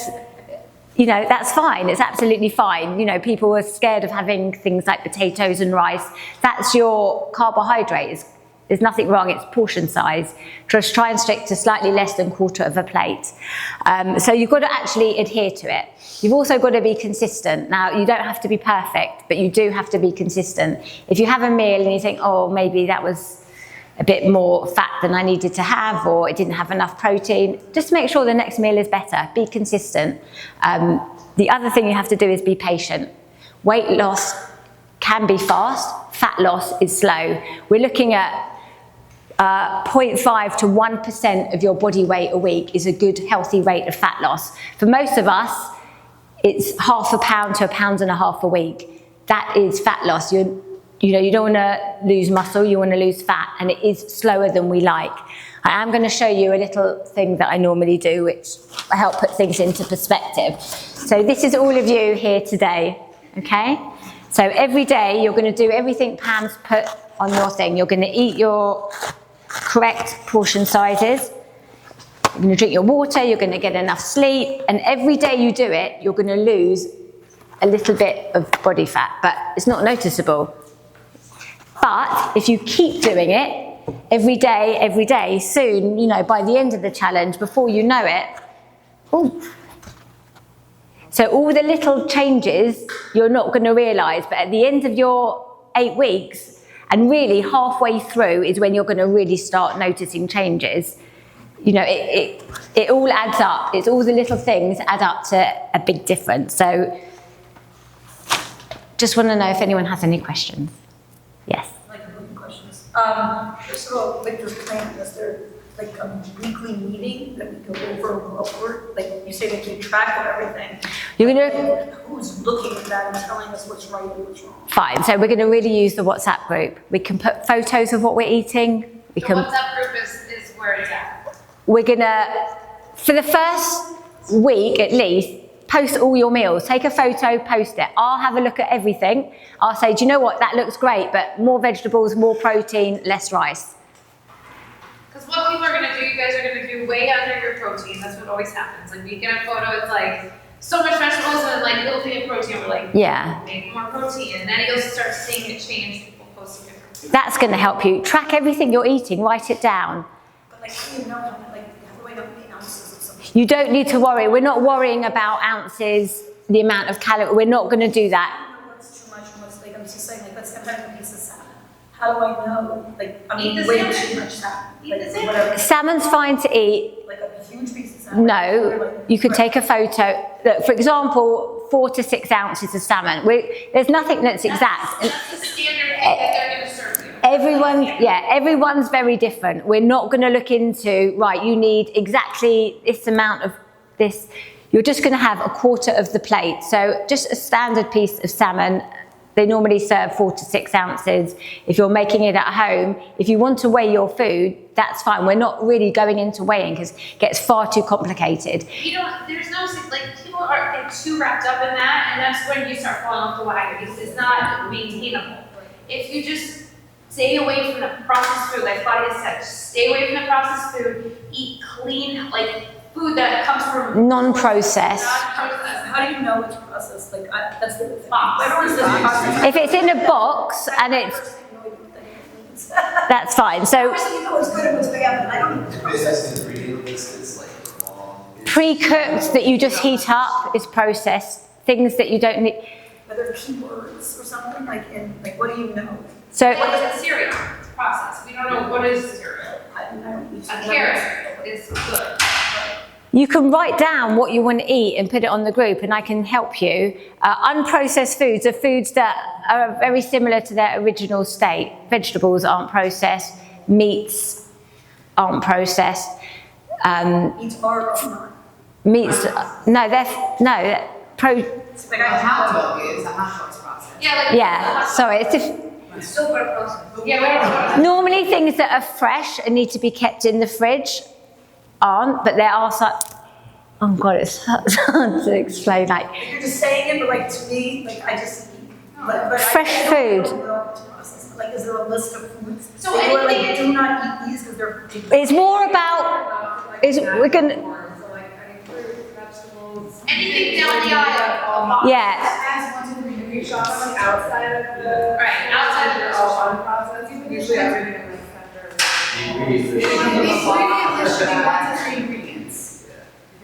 [SPEAKER 1] you know, that's fine. It's absolutely fine. You know, people are scared of having things like potatoes and rice. That's your carbohydrate. There's nothing wrong, it's portion size. Just try and stick to slightly less than 1/4 of a plate. So you've got to actually adhere to it. You've also got to be consistent. Now, you don't have to be perfect, but you do have to be consistent. If you have a meal and you think, oh, maybe that was a bit more fat than I needed to have, or it didn't have enough protein, just make sure the next meal is better. Be consistent. The other thing you have to do is be patient. Weight loss can be fast, fat loss is slow. We're looking at 0.5 to 1% of your body weight a week is a good healthy rate of fat loss. For most of us, it's 0.5 pound to 1.5 pounds a week. That is fat loss. You don't want to lose muscle, you want to lose fat, and it is slower than we like. I am going to show you a little thing that I normally do, which I help put things into perspective. So this is all of you here today, okay? So every day you're going to do everything Pam's put on your thing. You're going to eat your correct portion sizes. You're going to drink your water, you're going to get enough sleep, and every day you do it, you're going to lose a little bit of body fat, but it's not noticeable. But if you keep doing it every day, soon, you know, by the end of the challenge, before you know it, ooh. So all the little changes you're not going to realise, but at the end of your 8 weeks, and really halfway through is when you're going to really start noticing changes. You know, it all adds up. It's all the little things add up to a big difference. So just want to know if anyone has any questions. Yes.
[SPEAKER 2] Like questions. First of all, with this plan, is there like a weekly meeting that we go over what we're, like you say, they keep track of everything.
[SPEAKER 1] You're gonna,
[SPEAKER 2] who's looking at that and telling us what's right and what's wrong?
[SPEAKER 1] Fine. So we're going to really use the WhatsApp group. We can put photos of what we're eating.
[SPEAKER 3] The WhatsApp group is where it's at.
[SPEAKER 1] We're going to, for the first week at least, post all your meals. Take a photo, post it. I'll have a look at everything. I'll say, do you know what? That looks great, but more vegetables, more protein, less rice.
[SPEAKER 3] Because what people are going to do, you guys are going to do way under your protein. That's what always happens. Like, we get a photo, it's like so much vegetables and like a little bit of protein. We're like,
[SPEAKER 1] yeah,
[SPEAKER 3] make more protein. And then you'll start seeing it change. People posting different food.
[SPEAKER 1] That's going to help you. Track everything you're eating. Write it down.
[SPEAKER 2] But like, how do you know, like, how do I know how many ounces of something?
[SPEAKER 1] You don't need to worry. We're not worrying about ounces, the amount of calories. We're not going to do that.
[SPEAKER 2] I don't know what's too much and what's like, I'm just saying, like, let's have a piece of salmon. How do I know? Like, I mean,
[SPEAKER 3] Eat the
[SPEAKER 2] way
[SPEAKER 3] salmon.
[SPEAKER 2] too much salmon.
[SPEAKER 3] Eat
[SPEAKER 2] Like,
[SPEAKER 3] the salmon.
[SPEAKER 2] whatever.
[SPEAKER 1] Salmon's fine to eat.
[SPEAKER 2] Like a huge piece of salmon.
[SPEAKER 1] No, you can take a photo. Look, for example, 4 to 6 ounces of salmon. There's nothing that's exact.
[SPEAKER 3] That's the standard thing that they're going to serve you.
[SPEAKER 1] Everyone's very different. We're not going to look into, right, you need exactly this amount of this. You're just going to have 1/4 of the plate. So just a standard piece of salmon. They normally serve 4 to 6 ounces. If you're making it at home, if you want to weigh your food, that's fine. We're not really going into weighing because it gets far too complicated.
[SPEAKER 3] You know, there's no, like, people are get too wrapped up in that, and that's when you start falling off the wagon because it's not maintainable. If you just stay away from the processed food, like Claudia said, just stay away from the processed food, eat clean, like, food that comes from
[SPEAKER 1] Non-processed.
[SPEAKER 2] How do you know it's processed? Like, that's the
[SPEAKER 3] Box.
[SPEAKER 2] Where is this processed?
[SPEAKER 1] If it's in a box and it's, that's fine. So
[SPEAKER 2] You know what's good and what's bad, but I don't know.
[SPEAKER 6] Processed ingredient list is like long.
[SPEAKER 1] pre-cooked that you just heat up is processed. Things that you don't need.
[SPEAKER 2] Are there keywords or something, like, like, what do you know?
[SPEAKER 1] So
[SPEAKER 3] What is a cereal? It's processed. We don't know what is cereal.
[SPEAKER 2] I don't know.
[SPEAKER 3] A carrot is good.
[SPEAKER 1] you can write down what you want to eat and put it on the group, and I can help you. Unprocessed foods are foods that are very similar to their original state. Vegetables aren't processed. Meats aren't processed.
[SPEAKER 2] Eats are or not.
[SPEAKER 1] Meats, they're
[SPEAKER 2] It's like
[SPEAKER 7] A hot dog is a hot dog's process.
[SPEAKER 3] Yeah, like.
[SPEAKER 1] yeah, sorry, it's
[SPEAKER 7] It's still got a process.
[SPEAKER 3] Yeah, we don't.
[SPEAKER 1] normally things that are fresh and need to be kept in the fridge aren't, but there are some, oh God, it's hard to explain, like,
[SPEAKER 2] You're just saying it, but like to me, like I just but
[SPEAKER 1] Fresh
[SPEAKER 2] I
[SPEAKER 1] food.
[SPEAKER 2] don't know what to process. But, like, is there a list of foods?
[SPEAKER 3] So
[SPEAKER 2] that you are like,
[SPEAKER 3] anything-
[SPEAKER 2] do not eat these because they're.
[SPEAKER 1] it's more about, we're gonna,
[SPEAKER 4] So like any fruit, vegetables.
[SPEAKER 3] Anything down the aisle.
[SPEAKER 1] yeah,
[SPEAKER 7] As 1, 2, 3,
[SPEAKER 4] If you shop them outside of the.
[SPEAKER 3] Right, outside of the
[SPEAKER 4] they're all unprocessed, usually everything in the center.
[SPEAKER 7] The ingredient list should be 1 to 3 ingredients. If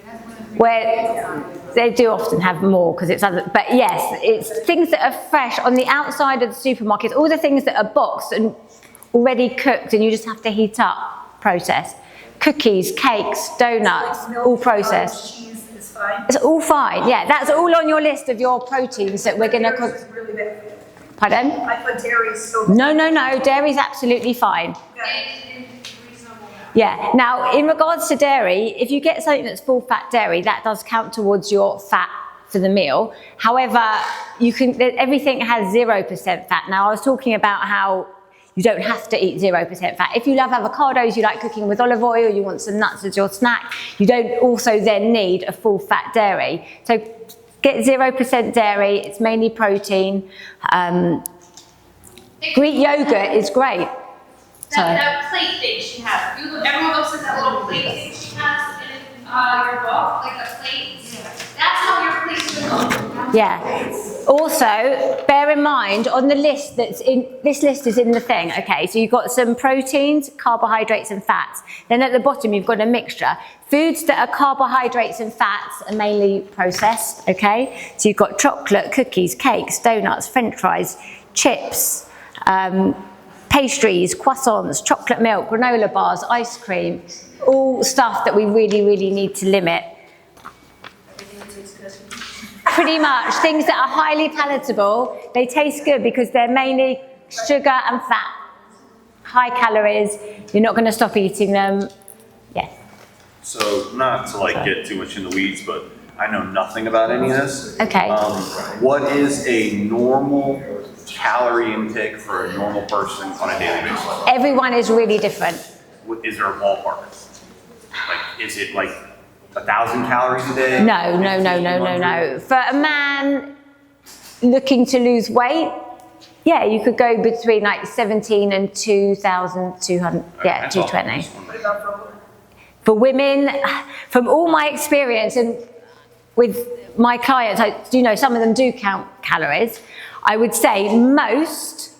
[SPEAKER 7] it has 1 to 3
[SPEAKER 1] Where-
[SPEAKER 7] ingredients, it's not.
[SPEAKER 1] they do often have more because it's other, but yes, it's things that are fresh on the outside of the supermarkets, all the things that are boxed and already cooked and you just have to heat up, processed. Cookies, cakes, donuts,
[SPEAKER 2] Like milk,
[SPEAKER 1] all processed.
[SPEAKER 2] Cheese is fine.
[SPEAKER 1] It's all fine, yeah, that's all on your list of your proteins that we're gonna cook.
[SPEAKER 2] Dairy is really bad.
[SPEAKER 1] Pardon?
[SPEAKER 2] I put dairy is so.
[SPEAKER 1] No, dairy's absolutely fine.
[SPEAKER 3] In reasonable amount.
[SPEAKER 1] Yeah, now in regards to dairy, if you get something that's full fat dairy, that does count towards your fat for the meal. However, everything has 0% fat. Now I was talking about how you don't have to eat 0% fat. If you love avocados, you like cooking with olive oil, you want some nuts as your snack, you don't also then need a full fat dairy. So get 0% dairy, it's mainly protein. Greek yogurt is great. Sorry.
[SPEAKER 3] That plate thing she has, everyone looks at that little plate thing she has in your book, like a plate. That's how your plate should look.
[SPEAKER 1] Yeah. Also, bear in mind on the list this list is in the thing, okay? So you've got some proteins, carbohydrates and fats. Then at the bottom you've got a mixture. Foods that are carbohydrates and fats are mainly processed, okay? So you've got chocolate, cookies, cakes, donuts, french fries, chips, pastries, croissants, chocolate milk, granola bars, ice cream, all stuff that we really, really need to limit. Pretty much, things that are highly palatable, they taste good because they're mainly sugar and fat. High calories, you're not going to stop eating them. Yeah.
[SPEAKER 8] So not to like get too much in the weeds, but I know nothing about any of this.
[SPEAKER 1] Okay.
[SPEAKER 8] What is a normal calorie intake for a normal person on a daily basis?
[SPEAKER 1] Everyone is really different.
[SPEAKER 8] Is there a ballpark? Like, is it like 1,000 calories a day?
[SPEAKER 1] No. For a man looking to lose weight, yeah, you could go between like 17 and 2,200, yeah,
[SPEAKER 8] That's
[SPEAKER 1] 220.
[SPEAKER 8] awesome.
[SPEAKER 1] For women, from all my experience and with my clients, some of them do count calories. I would say most,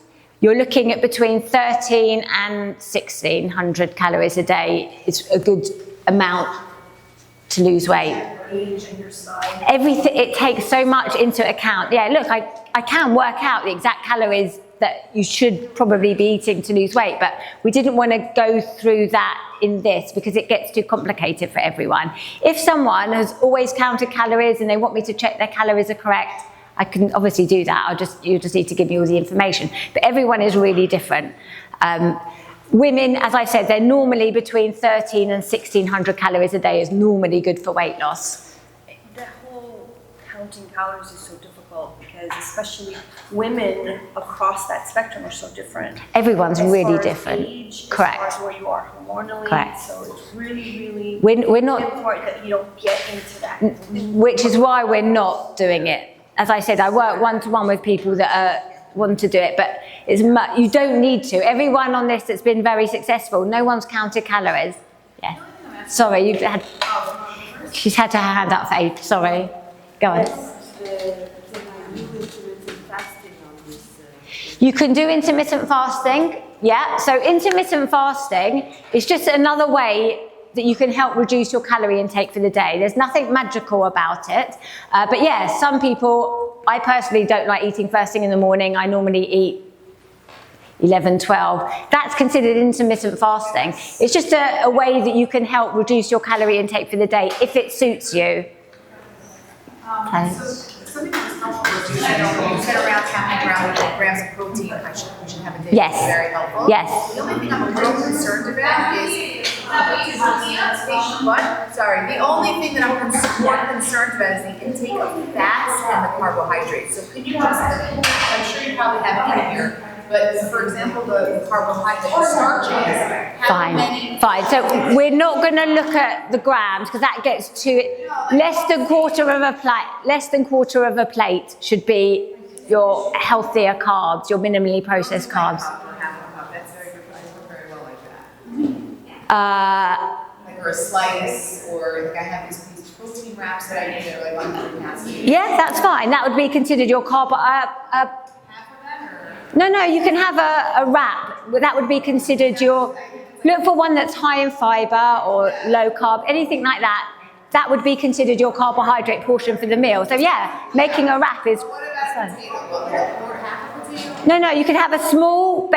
[SPEAKER 1] you're looking at between 13 and 1,600 calories a day. It's a good amount to lose weight.
[SPEAKER 2] Age and your size.
[SPEAKER 1] Everything, it takes so much into account. Yeah, look, I can work out the exact calories that you should probably be eating to lose weight, but we didn't want to go through that in this because it gets too complicated for everyone. If someone has always counted calories and they want me to check their calories are correct, I can obviously do that. You just need to give me all the information. But everyone is really different. Women, as I said, they're normally between 13 and 1,600 calories a day is normally good for weight loss.
[SPEAKER 9] That whole counting calories is so difficult because especially women across that spectrum are so different.
[SPEAKER 1] Everyone's
[SPEAKER 9] As
[SPEAKER 1] really
[SPEAKER 9] far as
[SPEAKER 1] different.
[SPEAKER 9] age,
[SPEAKER 1] Correct.
[SPEAKER 9] As far as where you are hormonally.
[SPEAKER 1] Correct.
[SPEAKER 9] So it's really
[SPEAKER 1] We're not,
[SPEAKER 9] important that you don't get into that.
[SPEAKER 1] which is why we're not doing it. As I said, I work one-to-one with people that want to do it, but you don't need to. Everyone on this that's been very successful, no one's counted calories. Yeah. Sorry, she's had her hand up, Faith. Sorry. Go on. You can do intermittent fasting, yeah. So intermittent fasting is just another way that you can help reduce your calorie intake for the day. There's nothing magical about it. But yeah, some people, I personally don't like eating first thing in the morning. I normally eat 11, 12. That's considered intermittent fasting. It's just a way that you can help reduce your calorie intake for the day if it suits you.
[SPEAKER 7] Something that's helpful is you said around how many grams of protein we should have a day.
[SPEAKER 1] Yes.
[SPEAKER 7] It's very helpful.
[SPEAKER 1] Yes.
[SPEAKER 7] The only thing I'm a little concerned about is What? Sorry, the only thing that I'm more concerned about is the intake of fats and the carbohydrates. So could you just, I'm sure you probably have it in here, but for example, the carbohydrates, the starches, how many?
[SPEAKER 1] Fine. So we're not going to look at the grams because that gets to less than quarter of a plate should be your healthier carbs, your minimally processed carbs.
[SPEAKER 7] That's very good. I work very well like that. Like or a slice, or like I have these protein wraps that I do that are like 100 calories.
[SPEAKER 1] Yeah, that's fine. That would be considered your carb. No, you can have a wrap. That would be considered your. Look for one that's high in fiber or low carb, anything like that. That would be considered your carbohydrate portion for the meal. So yeah, making a wrap is.
[SPEAKER 7] What about a potato? Half a potato?
[SPEAKER 1] No, you can have a small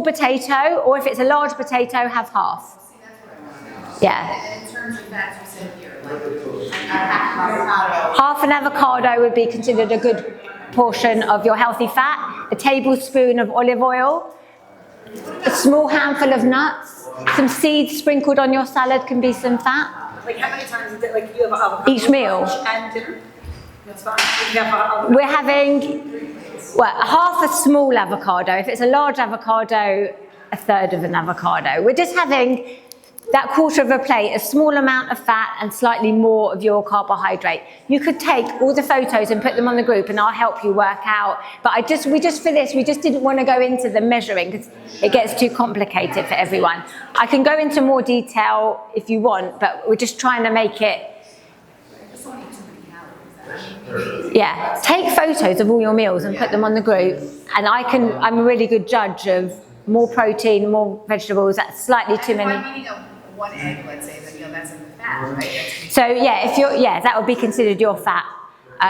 [SPEAKER 1] potato, or if it's a large potato, have half. Yeah.
[SPEAKER 7] And in terms of fats, you said here, like avocado.
[SPEAKER 1] Half an avocado would be considered a good portion of your healthy fat. A tablespoon of olive oil. A small handful of nuts. Some seeds sprinkled on your salad can be some fat.
[SPEAKER 2] Like how many times is it, like you have avocado?
[SPEAKER 1] Each meal.
[SPEAKER 2] And dinner? That's fine. You have avocado.
[SPEAKER 1] We're having, half a small avocado. If it's a large avocado, a third of an avocado. We're just having that quarter of a plate, a small amount of fat and slightly more of your carbohydrate. You could take all the photos and put them on the group and I'll help you work out. But we just didn't want to go into the measuring because it gets too complicated for everyone. I can go into more detail if you want, but we're just trying to make it. Yeah, take photos of all your meals and put them on the group. And I'm a really good judge of more protein, more vegetables. That's slightly too many.
[SPEAKER 7] One egg, let's say, but that's in the fat, right?
[SPEAKER 1] So yeah, that would be considered your fat,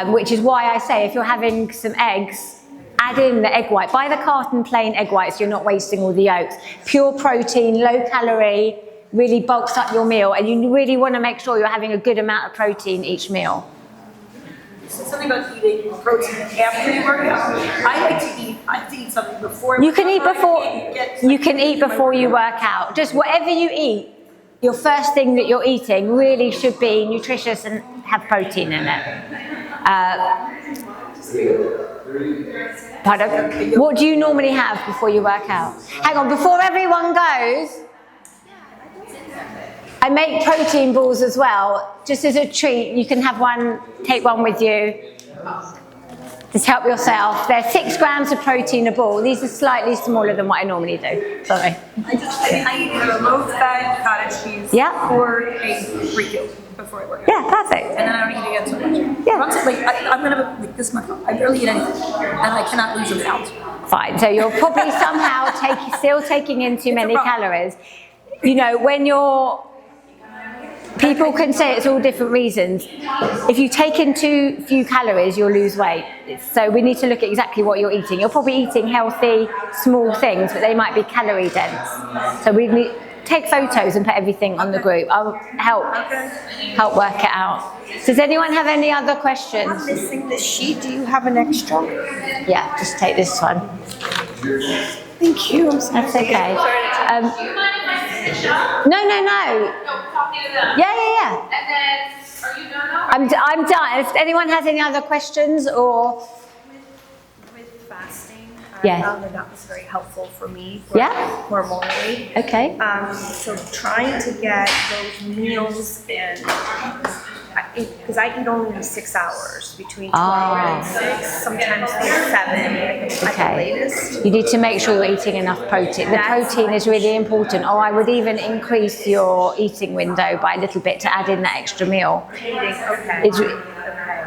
[SPEAKER 1] which is why I say if you're having some eggs, add in the egg white. Buy the carton plain egg whites, you're not wasting all the yolks. Pure protein, low calorie, really bulks up your meal, and you really want to make sure you're having a good amount of protein each meal.
[SPEAKER 2] So something about eating protein after you work out. I like to eat something before.
[SPEAKER 1] You can eat before you work out. Just whatever you eat. Your first thing that you're eating really should be nutritious and have protein in it. Pardon? What do you normally have before you work out? Hang on, before everyone goes, I make protein balls as well, just as a treat. You can have one, take one with you. Just help yourself. There's 6 grams of protein a ball. These are slightly smaller than what I normally do. Sorry.
[SPEAKER 2] I eat a low-fat cottage cheese or a Greek before I work out.
[SPEAKER 1] Yeah, perfect.
[SPEAKER 2] And then I don't eat again so much.
[SPEAKER 1] Yeah.
[SPEAKER 2] I'm gonna this is my problem. I barely eat anything, and I cannot lose a pound.
[SPEAKER 1] Fine. So you're probably somehow still taking in too many calories. You know, when people can say it's all different reasons. If you take in too few calories, you'll lose weight. So we need to look at exactly what you're eating. You're probably eating healthy, small things, but they might be calorie dense. So we need take photos and put everything on the group. I'll help work it out. Does anyone have any other questions?
[SPEAKER 9] I'm missing the sheet. Do you have an extra?
[SPEAKER 1] Yeah, just take this one.
[SPEAKER 9] Thank you.
[SPEAKER 1] That's okay.
[SPEAKER 3] Do you mind if I finish up?
[SPEAKER 1] No.
[SPEAKER 3] No, talking to them.
[SPEAKER 1] Yeah.
[SPEAKER 3] And then, are you done now?
[SPEAKER 1] I'm done. If anyone has any other questions or...
[SPEAKER 9] With fasting, I
[SPEAKER 1] Yeah.
[SPEAKER 9] found that was very helpful for me hormonally.
[SPEAKER 1] Okay.
[SPEAKER 9] So trying to get those meals and because I eat only 6 hours between 12 and 6, sometimes 7 at the latest.
[SPEAKER 1] You need to make sure you're eating enough protein. The protein is really important. Or I would even increase your eating window by a little bit to add in that extra meal.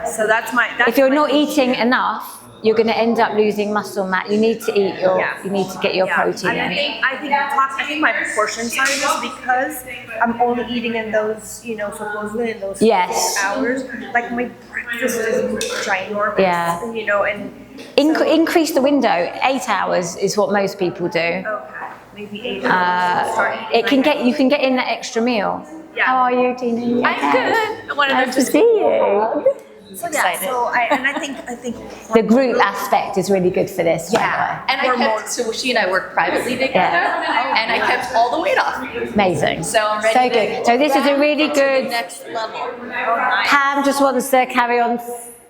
[SPEAKER 9] So that's
[SPEAKER 1] if you're not eating enough, you're going to end up losing muscle mass. You need to eat you need to get your protein in.
[SPEAKER 9] I think my portion size is because I'm only eating in those, supposedly in those 4 hours. Like my breakfast is ginormous, and
[SPEAKER 1] increase the window. 8 hours is what most people do.
[SPEAKER 9] Okay, maybe 8 hours.
[SPEAKER 1] You can get in that extra meal.
[SPEAKER 9] Yeah.
[SPEAKER 1] How are you, Tina?
[SPEAKER 9] I'm good. I wanted
[SPEAKER 1] Nice to see you.
[SPEAKER 7] So yeah,
[SPEAKER 9] excited.
[SPEAKER 7] so
[SPEAKER 9] I think
[SPEAKER 1] The group aspect is really good for this. by the way.
[SPEAKER 10] And I kept, so she and I work privately together, and I kept all the weight off.
[SPEAKER 1] Amazing.
[SPEAKER 10] So I'm ready
[SPEAKER 1] So
[SPEAKER 10] to
[SPEAKER 1] good. So this is a really
[SPEAKER 10] to the
[SPEAKER 1] good.
[SPEAKER 10] next level.
[SPEAKER 1] Pam just wants to carry on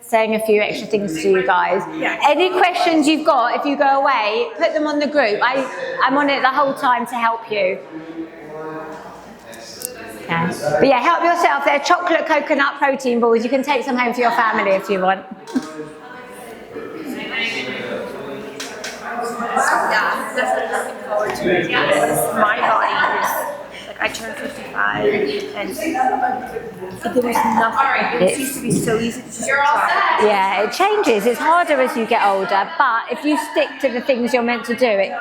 [SPEAKER 1] saying a few extra things to you guys. Any questions you've got, if you go away, put them on the group. I'm on it the whole time to help you. Okay. But yeah, help yourself. They're chocolate coconut protein balls. You can take some home for your family if you want.
[SPEAKER 9] yeah, I'm definitely looking forward to it. Because my body is, like, I turned 55 and there was nothing. It used to be so easy to just try.
[SPEAKER 1] Yeah, it changes. It's harder as you get older, but if you stick to the things you're meant to do, it